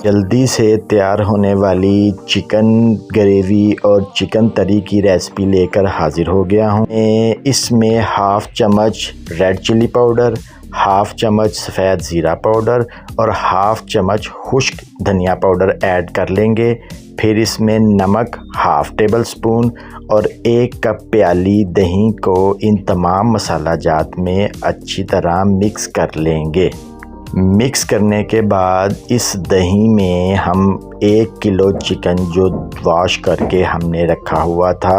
जल्दी से तैयार होने वाली चिकन ग्रेवी और चिकन तरी की रेसिपी लेकर हाजिर हो गया हूँ। इसमें हाफ़ चम्मच रेड चिली पाउडर, हाफ़ चम्मच सफ़ेद ज़ीरा पाउडर और हाफ़ चम्मच खुश्क धनिया पाउडर ऐड कर लेंगे। फिर इसमें नमक हाफ़ टेबल स्पून और 1 कप प्याली दही को इन तमाम मसाला जात में अच्छी तरह मिक्स कर लेंगे। मिक्स करने के बाद इस दही में हम 1 किलो चिकन जो वॉश करके हमने रखा हुआ था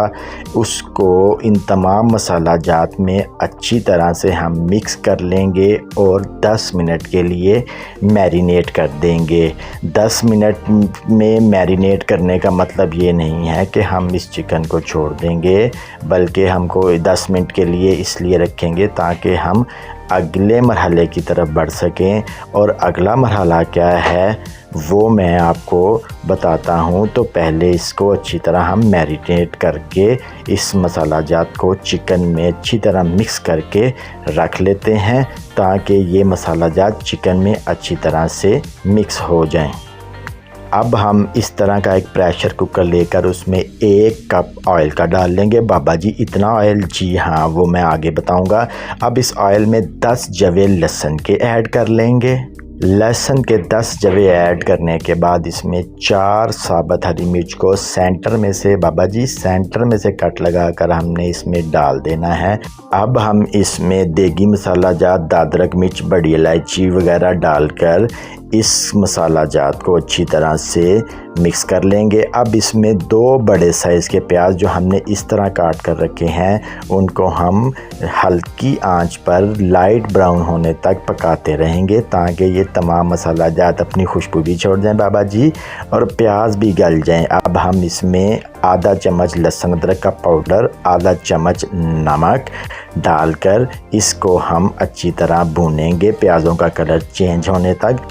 उसको इन तमाम मसाला जात में अच्छी तरह से हम मिक्स कर लेंगे और 10 मिनट के लिए मैरिनेट कर देंगे। 10 मिनट में मैरिनेट करने का मतलब ये नहीं है कि हम इस चिकन को छोड़ देंगे, बल्कि हमको 10 मिनट के लिए इसलिए रखेंगे ताकि हम अगले मरहले की तरफ बढ़ सकें। और अगला मरहला क्या है वो मैं आपको बताता हूँ। तो पहले इसको अच्छी तरह हम मैरिनेट करके इस मसाला जात को चिकन में अच्छी तरह मिक्स करके रख लेते हैं ताकि ये मसाला जात चिकन में अच्छी तरह से मिक्स हो जाएं। अब हम इस तरह का एक प्रेशर कुकर लेकर उसमें 1 कप ऑयल का डाल लेंगे। बाबा जी इतना ऑयल? जी हाँ, वो मैं आगे बताऊंगा। अब इस ऑयल में 10 जवे लहसुन के ऐड कर लेंगे। लहसुन के 10 जवे ऐड करने के बाद इसमें 4 साबुत हरी मिर्च को सेंटर में से, बाबा जी सेंटर में से कट लगाकर हमने इसमें डाल देना है। अब हम इसमें देगी मसाला जात, दादरक मिर्च, बड़ी इलायची वगैरह डालकर इस मसाला जात को अच्छी तरह से मिक्स कर लेंगे। अब इसमें 2 बड़े साइज़ के प्याज जो हमने इस तरह काट कर रखे हैं उनको हम हल्की आंच पर लाइट ब्राउन होने तक पकाते रहेंगे ताकि ये तमाम मसाला जात अपनी खुशबू भी छोड़ जाएं बाबा जी और प्याज भी गल जाएं। अब हम इसमें आधा चम्मच लहसुन अदरक का पाउडर, आधा चम्मच नमक डालकर इसको हम अच्छी तरह भूनेंगे प्याज़ों का कलर चेंज होने तक।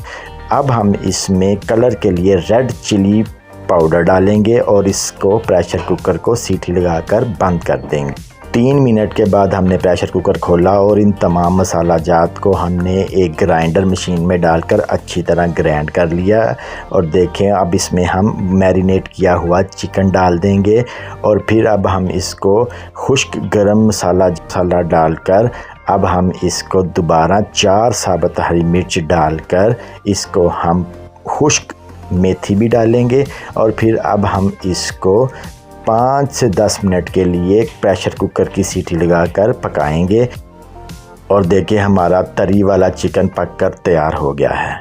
अब हम इसमें कलर के लिए रेड चिली पाउडर डालेंगे और इसको प्रेशर कुकर को सीटी लगाकर बंद कर देंगे। 3 मिनट के बाद हमने प्रेशर कुकर खोला और इन तमाम मसाला जात को हमने एक ग्राइंडर मशीन में डालकर अच्छी तरह ग्राइंड कर लिया। और देखें अब इसमें हम मैरिनेट किया हुआ चिकन डाल देंगे और फिर अब हम इसको खुश्क गरम मसाला डालकर अब हम इसको दोबारा 4 साबुत हरी मिर्च डालकर इसको हम खुश्क मेथी भी डालेंगे और फिर अब हम इसको 5 से 10 मिनट के लिए प्रेशर कुकर की सीटी लगाकर पकाएंगे। और देखिए हमारा तरी वाला चिकन पककर तैयार हो गया है।